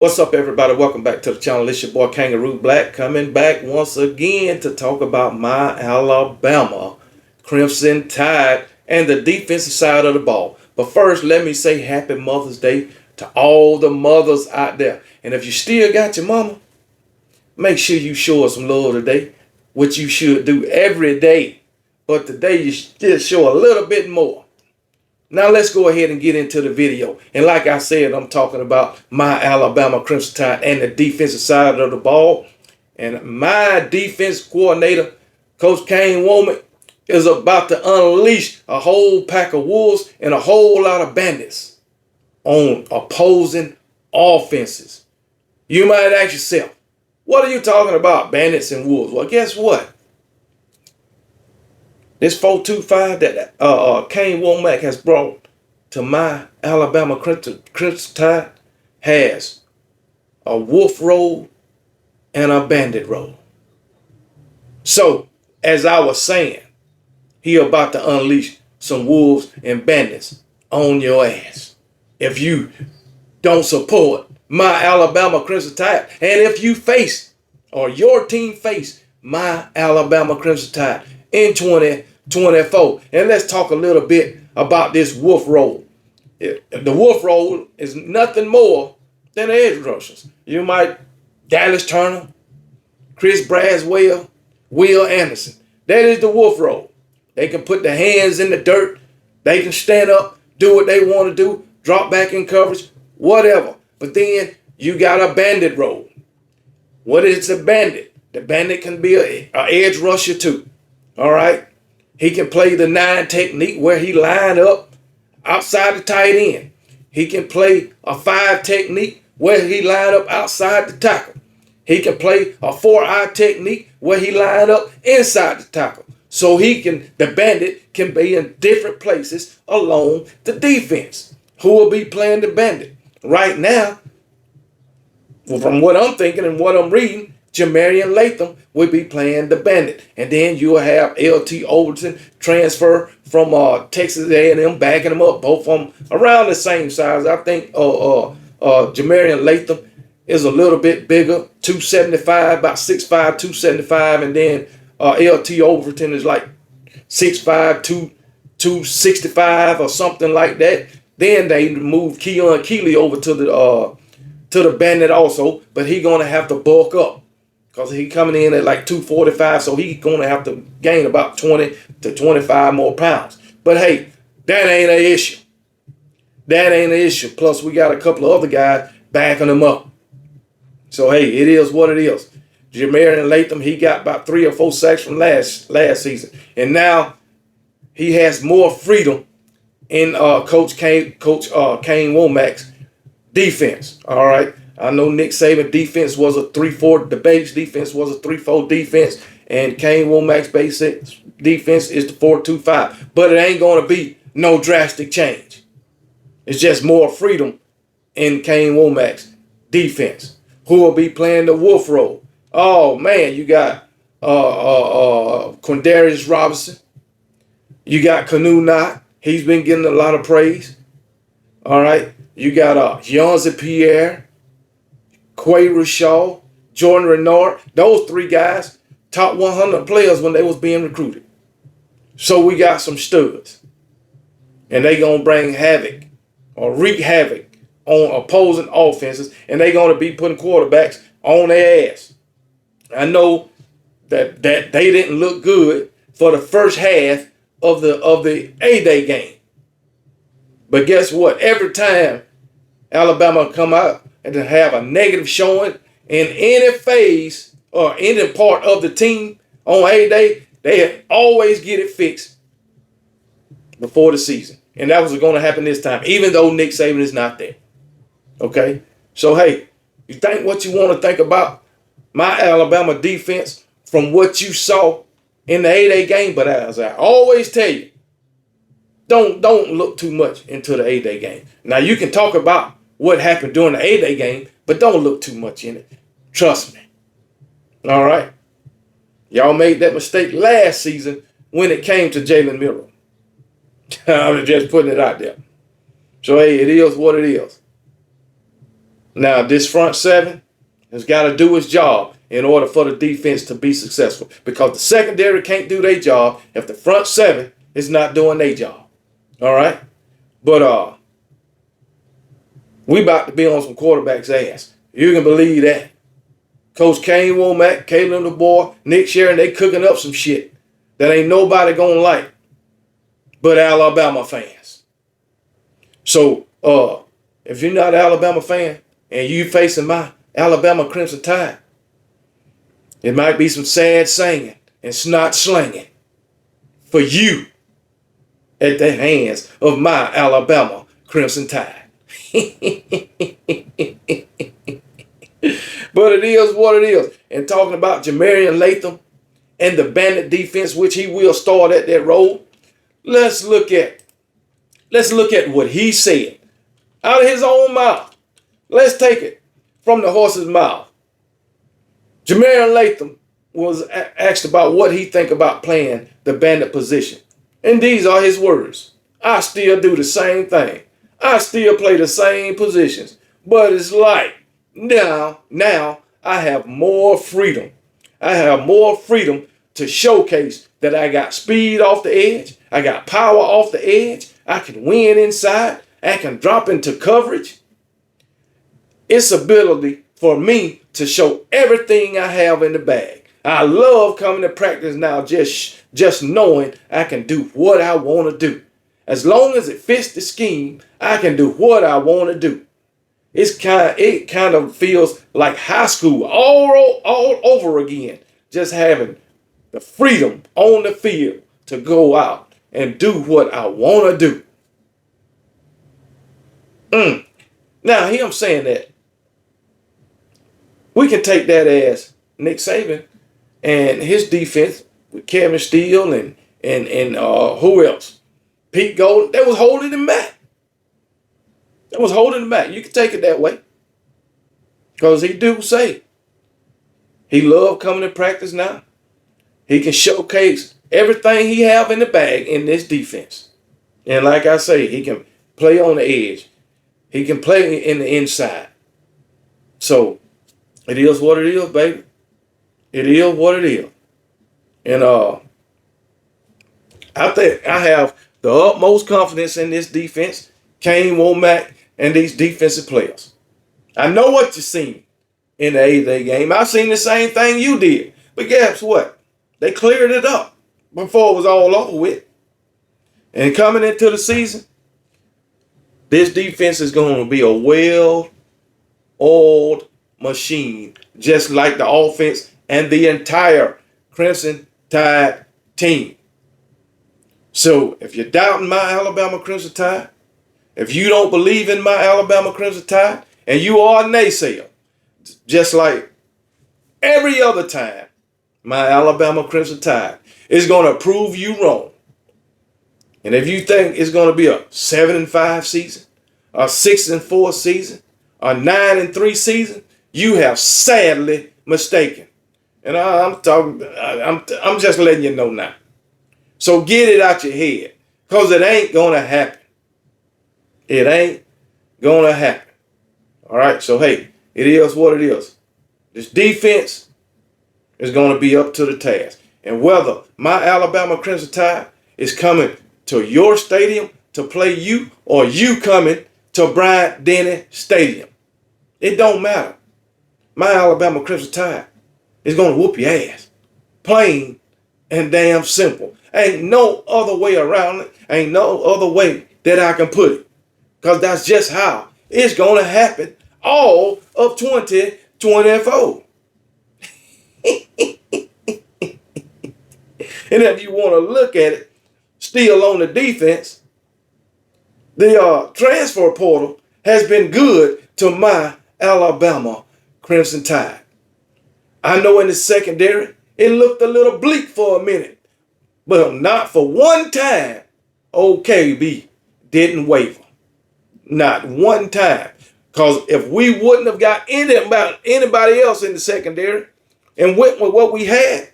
What's up, everybody? Welcome back to the channel. It's your boy Kangaroo Black coming back once again to talk about my Alabama Crimson Tide and the defensive side of the ball. But first, let me say Happy Mother's Day to all the mothers out there. And if you still got your mama, make sure you show her some love today, which you should do every day. But today, you should show a little bit more. Now let's go ahead and get into the video. And like I said, I'm talking about my Alabama Crimson Tide and the defensive side of the ball. And my defense coordinator, Coach Kane Wommack, is about to unleash a whole pack of wolves and a whole lot of bandits on opposing offenses. You might ask yourself, what are you talking about, bandits and wolves? Well, guess what? This 4-2-5 that Kane Wommack has brought to my Alabama Crimson Tide has a wolf roll and a bandit roll. So, as I was saying, he about to unleash some wolves and bandits on your ass if you don't support my Alabama Crimson Tide. And if you face, or your team face, my Alabama Crimson Tide in 2024. And let's talk a little bit about this wolf roll. The wolf roll is nothing more than edge rushers. You might Dallas Turner, Chris Braswell, Will Anderson. That is the wolf roll. They can put their hands in the dirt. They can stand up, do what they want to do, drop back in coverage, whatever. But then you got a bandit roll. What is a bandit? The bandit can be an edge rusher too. All right? He can play the 9 technique where he line up outside the tight end. He can play a 5 technique where he line up outside the tackle. He can play a 4-eye technique where he line up inside the tackle. So the bandit can be in different places along the defense. Who will be playing the bandit? Right now, from what I'm thinking and what I'm reading, Jamarian Latham will be playing the bandit. And then you'll have LT Overton transfer from Texas A&M, backing them up, both of them around the same size. I think Jamarian Latham is a little bit bigger, 275, about 6'5", 275. And then LT Overton is like 6'5", 265 or something like that. Then they moved Keon Keeley over to the bandit also, but he gonna have to bulk up because he coming in at like 245, so he gonna have to gain about 20 to 25 more pounds. But hey, that ain't an issue. That ain't an issue. Plus, we got a couple of other guys backing him up. So hey, it is what it is. Jamarian Latham, he got about 3 or 4 sacks from last season, and now he has more freedom in Coach Kane Wommack's defense. All right. I know Nick Saban defense was a 3-4. The base defense was a 3-4 defense. And Kane Wommack's basic defense is the 4-2-5. But it ain't going to be no drastic change. It's just more freedom in Kane Wommack's defense. Who will be playing the wolf role? Oh, man, you got Quindarius Robinson. You got Canu Knott. He's been getting a lot of praise. All right. You got Yonza Pierre, Quay Rashaw, Jordan Renard. Those 3 guys, top 100 players when they was being recruited. So we got some studs. And they going to bring havoc or wreak havoc on opposing offenses. And they going to be putting quarterbacks on their ass. I know that they didn't look good for the first half of the A-Day game. But guess what? Every time Alabama come out and to have a negative showing in any phase or any part of the team on A-Day, they always get it fixed before the season. And that was going to happen this time, even though Nick Saban is not there. Okay? So, hey, you think what you want to think about my Alabama defense from what you saw in the A-Day game, but as I always tell you, don't look too much into the A-Day game. Now, you can talk about what happened during the A-Day game, but don't look too much in it. Trust me. All right? Y'all made that mistake last season when it came to Jalen Miller. I'm just putting it out there. So, hey, it is what it is. Now, this front seven has got to do its job in order for the defense to be successful, because the secondary can't do their job if the front seven is not doing their job. All right? But we about to be on some quarterbacks' ass. You can believe that. Coach Kane, Wommack, Caleb the boy, Nick Sharon, they cooking up some shit that ain't nobody gonna like but Alabama fans. So, if you're not an Alabama fan and you facing my Alabama Crimson Tide, it might be some sad singing and snot slinging for you at the hands of my Alabama Crimson Tide. But it is what it is. And talking about Jamarian Latham and the Bandit defense, which he will start at that role, let's look at what he said out of his own mouth. Let's take it from the horse's mouth. Jamarian Latham was asked about what he think about playing the Bandit position. And these are his words. I still do the same thing. I still play the same positions. But it's like, now I have more freedom. I have more freedom to showcase that I got speed off the edge. I got power off the edge. I can win inside. I can drop into coverage. It's ability for me to show everything I have in the bag. I love coming to practice now just knowing I can do what I want to do. As long as it fits the scheme, I can do what I want to do. It kind of feels like high school all over again. Just having the freedom on the field to go out and do what I want to do. Now, him saying that, we can take that as Nick Saban and his defense with Kevin Steele and who else? Pete Golden. That was holding him back. You can take it that way. Because he do say he love coming to practice now. He can showcase everything he have in the bag in this defense. And like I say, he can play on the edge. He can play in the inside. So, it is what it is, baby. It is what it is. And I think I have the utmost confidence in this defense, Kane, Wommack, and these defensive players. I know what you've seen in the 8-day game. I've seen the same thing you did. But guess what? They cleared it up before it was all over with. And coming into the season, this defense is going to be a well-oiled machine, just like the offense and the entire Crimson Tide team. So if you're doubting my Alabama Crimson Tide, if you don't believe in my Alabama Crimson Tide, and you are a naysayer, just like every other time, my Alabama Crimson Tide is going to prove you wrong. And if you think it's going to be a 7-5 season, a 6-4 season, a 9-3 season, you have sadly mistaken. And I'm just letting you know now. So get it out your head, because it ain't going to happen. It ain't going to happen. All right, so hey, it is what it is. This defense is going to be up to the task. And whether my Alabama Crimson Tide is coming to your stadium to play you, or you coming to Bryant-Denny Stadium, it don't matter. My Alabama Crimson Tide is going to whoop your ass. Plain and damn simple. Ain't no other way around it. Ain't no other way that I can put it. Because that's just how it's going to happen all of 2024. And if you want to look at it, still on the defense, the transfer portal has been good to my Alabama Crimson Tide. I know in the secondary, it looked a little bleak for a minute, but not for one time, OKB didn't waver. Not one time. Because if we wouldn't have got anybody else in the secondary and went with what we had,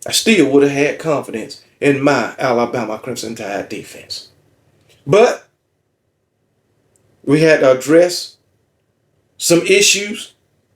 I still would have had confidence in my Alabama Crimson Tide defense. But we had to address some issues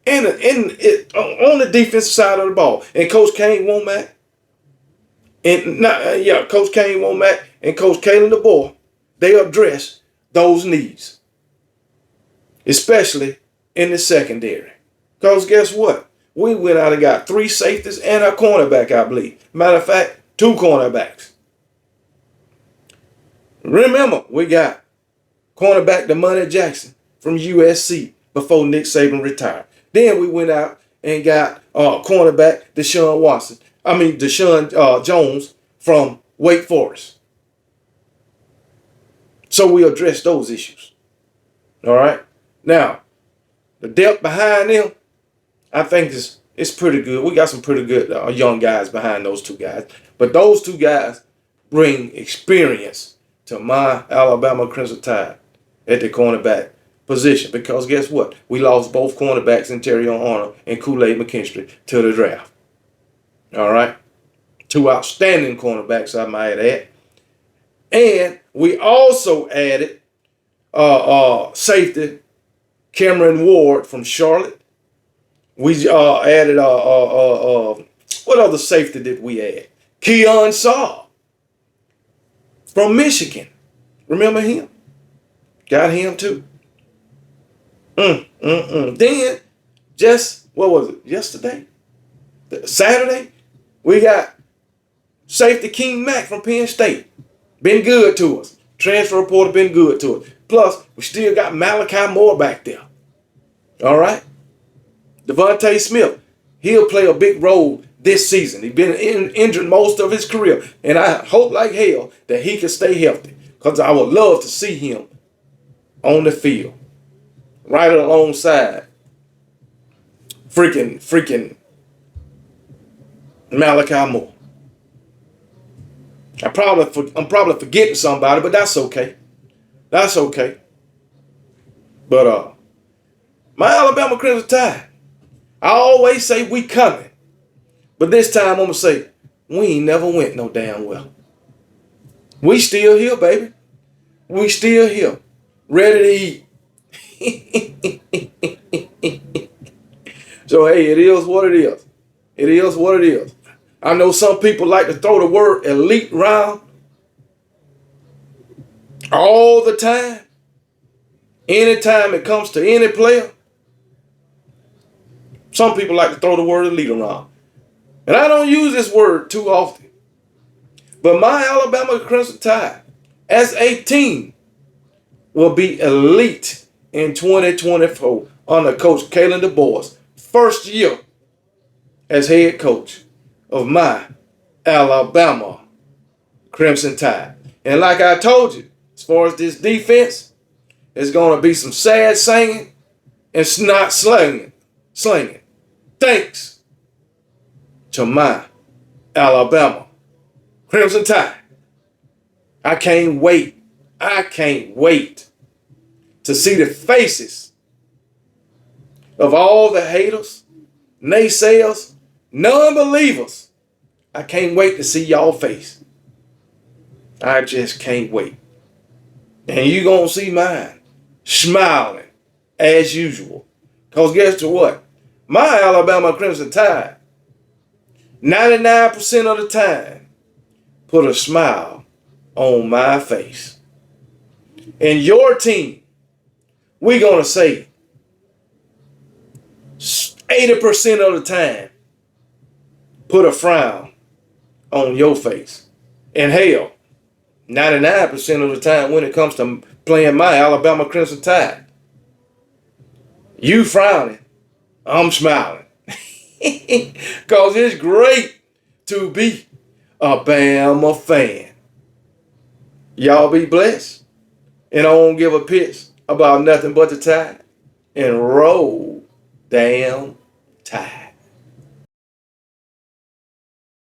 on the defensive side of the ball. And Coach Kane, Wommack, Coach Kane, Wommack, and Coach Kalen DeBoer, they address those needs, especially in the secondary. Because guess what? We went out and got 3 safeties and a cornerback, I believe. Matter of fact, 2 cornerbacks. Remember, we got cornerback DeMonte Jackson from USC before Nick Saban retired. Then we went out and got cornerback Deshaun Jones from Wake Forest. So we addressed those issues. All right. Now, the depth behind them, I think it's pretty good. We got some pretty good young guys behind those 2 guys. But those 2 guys bring experience to my Alabama Crimson Tide at the cornerback position. Because guess what? We lost both cornerbacks in Terry Arnold and Kool-Aid McKinstry to the draft. All right. 2 outstanding cornerbacks, I might add. And we also added safety Cameron Ward from Charlotte. We added what other safety did we add? Keon Saul from Michigan. Remember him? Got him too. Then what was it? Yesterday? Saturday? We got safety King Mack from Penn State. Been good to us. Transfer reporter been good to us. Plus, we still got Malachi Moore back there. All right? Devontae Smith, he'll play a big role this season. He's been injured most of his career. And I hope like hell that he can stay healthy. Because I would love to see him on the field. Right alongside freaking Malachi Moore. I'm probably forgetting somebody, but that's okay. That's okay. But my Alabama Crimson Tide, I always say we coming. But this time I'm going to say, we ain't never went no damn well. We still here, baby. We still here. Ready to eat. So, hey, it is what it is. It is what it is. I know some people like to throw the word elite around all the time. Anytime it comes to any player, some people like to throw the word elite around. And I don't use this word too often. But my Alabama Crimson Tide, as a team, will be elite in 2024 under Coach Kalen DeBoer's first year as head coach of my Alabama Crimson Tide. And like I told you, as far as this defense, there's going to be some sad singing and snot slinging. Thanks to my Alabama Crimson Tide. I can't wait. I can't wait to see the faces of all the haters, naysayers, non-believers. I can't wait to see y'all face. I just can't wait. And you gonna see mine smiling as usual. Because guess what? My Alabama Crimson Tide, 99% of the time, put a smile on my face. And your team, we're gonna say 80% of the time, put a frown on your face. And hell, 99% of the time when it comes to playing my Alabama Crimson Tide, you frowning, I'm smiling. Because it's great to be a Bama fan. Y'all be blessed. And I don't give a piss about nothing but the Tide. And roll damn Tide.